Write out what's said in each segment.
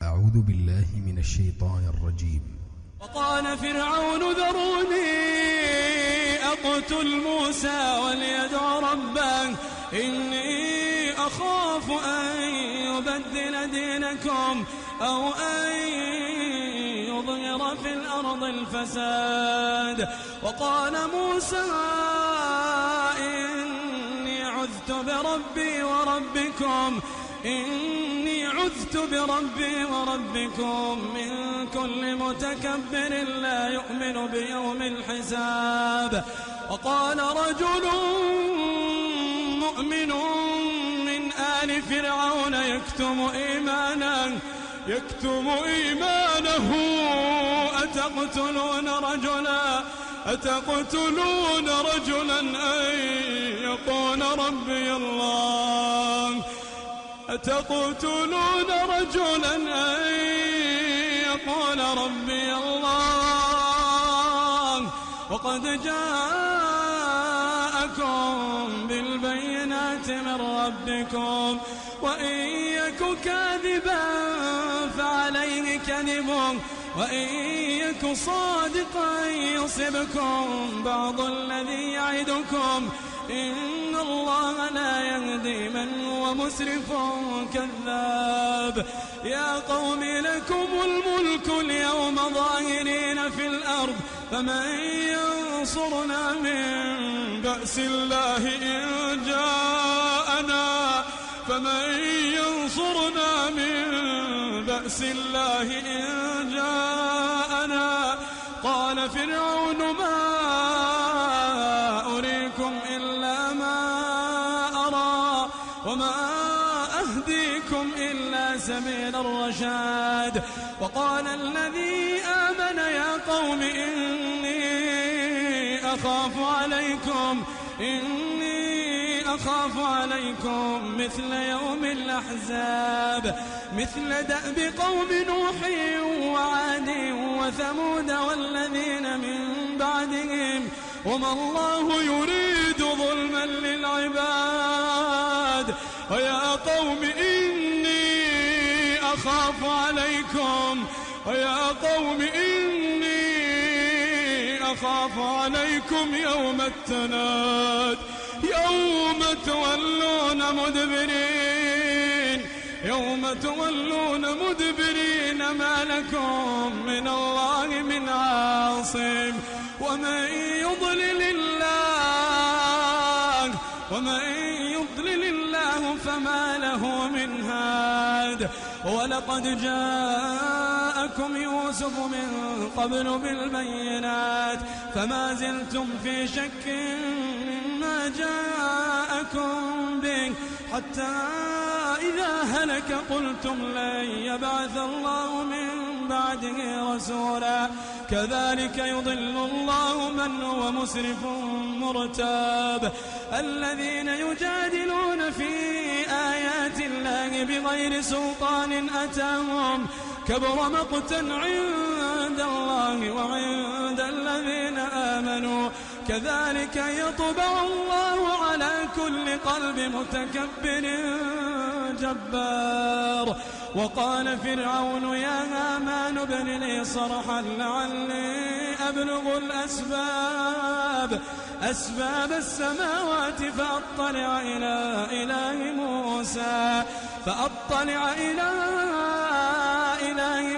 أعوذ بالله من الشيطان الرجيم. وقال فرعون ذروني أقتل موسى وليدع ربه إني أخاف أن يبدل دينكم أو أن يظهر في الأرض الفساد. وقال موسى إني عذت بربي وربكم من كل متكبر لا يؤمن بيوم الحساب. وقال رجل مؤمن من آل فرعون يكتم إيمانه أتقتلون رجلا أن يقول ربي الله وقد جاءكم بالبينات من ربكم وإن يك كاذبا فعليه كذبه وإن يك صادقا يصبكم بعض الذي يعدكم إن الله لا يهدي من هو مسرف كذاب. يا قوم لكم الملك اليوم ظاهرين في الأرض فمن ينصرنا من بأس الله إن جاءنا قال فرعون ما أريكم إلا ما أرى وما أهديكم إلا سبيل الرشاد. وقال الذي آمن يا قوم إني أخاف عليكم مثل يوم الأحزاب مثل دأب قوم نوح وعاد وثمود والذين من بعدهم وما الله يريد ظلما للعباد. ويا قوم إني أخاف عليكم يوم التناد يوم تولون مدبرين ما لكم من الله من عاصم ومن يضلل الله فما له من هاد. ولقد جاءكم يوسف من قبل بالبينات فما زلتم في شك مما جاءكم به حتى إذا هلك قلتم لن يبعث الله من بعده رسولا كذلك يضل الله من هو مسرف مرتاب. الذين يجادلون في آيات الله بغير سلطان أتاهم كبر مقتا عند الله وعند الذين آمنوا كذلك يطبع الله على كل قلب متكبر جبار. وقال فرعون يا هامان ابن لي صرحا لعلي أبلغ أسباب السماوات فأطلع إلى إله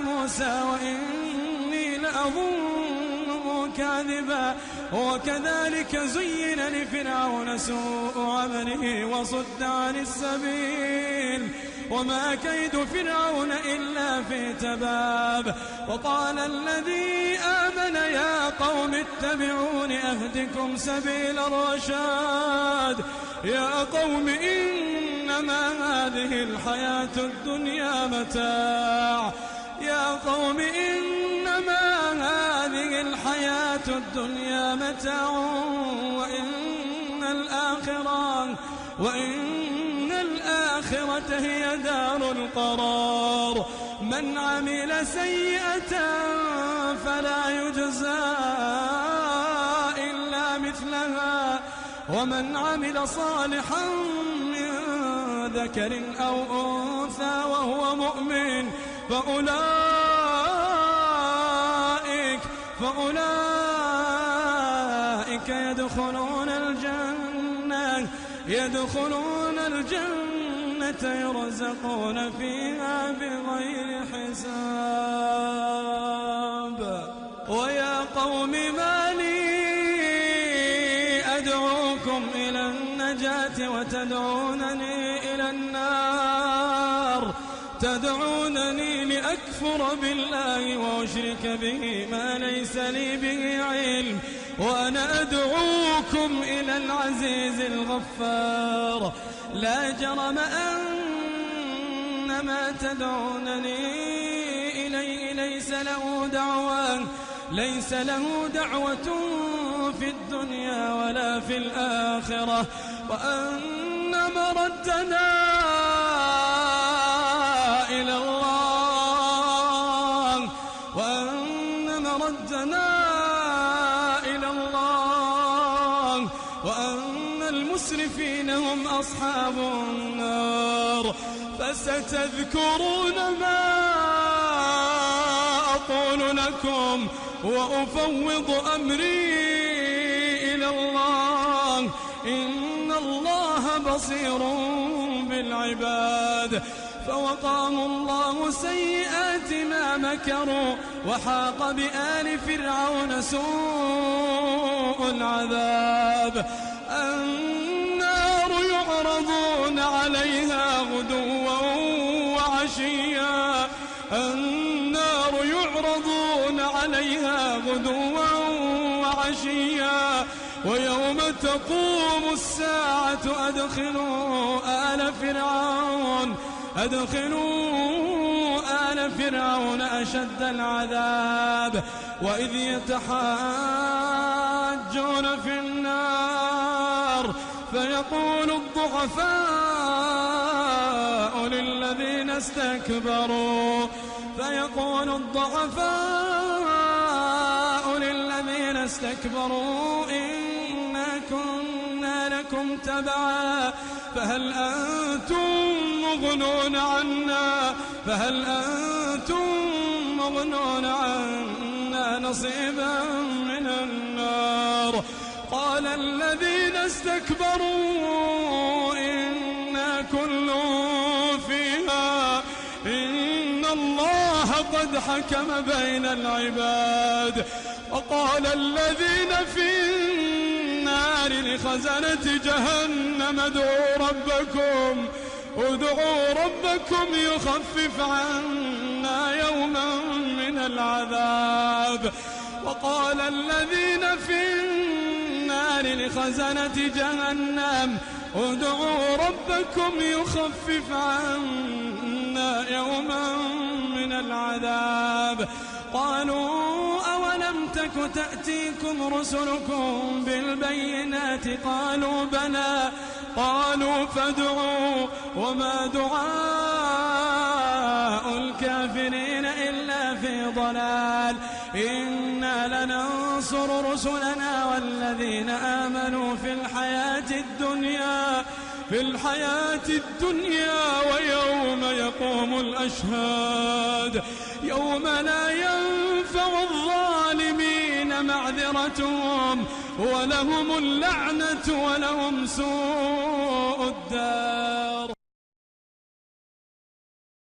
موسى وإني لأظنه كاذبا. وكذلك زين لفرعون سوء عمله وصد عن السبيل وما كيد فرعون إلا في تباب. وقال الذي آمن يا قوم اتبعون أهدكم سبيل الرشاد. يا قوم إنما هذه الحياة الدنيا متاع وإن الآخرة هي دار القرار. من عمل سيئة فلا يجزى إلا مثلها ومن عمل صالحا من ذكر أو أنثى وهو مؤمن فأولئك يدخلون الجنة يرزقون فيها بغير حساب. ويا قوم ما لي أدعوكم إلى النجاة وتدعونني إلى النار، تدعونني لأكفر بالله وأشرك به ما ليس لي به علم، وأنا أدعوكم إلى العزيز الغفار. لا جرم أن ما تدعونني إليه ليس له دعوة في الدنيا ولا في الآخرة، وأن مردنا إلى الله، وأن المسرفين هم أصحاب النار. فستذكرون ما أقول لكم وأفوض أمري إلى الله، إن الله بصير بالعباد. فوقاهم الله سيئات ما مكروا، وحاق بآل فرعون سوء العذاب. النار يعرضون عليها غدوا وعشيا، النار يعرضون عليها غدوا وعشيا، ويوم تقوم الساعة أدخلوا آل فرعون أشد العذاب. وإذ يتحاجون في النار فيقول الضعفاء للذين استكبروا إنا كنا لكم تبعا فهل أنتم مغنون عنا نصيبا من النار. قال الذين استكبروا إنا كل فيها إن الله قد حكم بين العباد. وقال الذين في النار لخزنة جهنم ادعوا ربكم يخفف عنا يوما من العذاب. وقال الذين في النار لخزنة جهنم ادعوا ربكم يخفف عنا يوما من العذاب. قالوا أولم تك تأتيكم رسلكم بالبينات؟ قالوا بلى. قالوا فادعوا وما دعاء الكافرين إلا في ضلال. إنا لننصر رسلنا والذين آمنوا في الحياة الدنيا ويوم يقوم الأشهاد، يوم لا ينفع الظالمين معذرتهم ولهم اللعنة ولهم سوء الدار.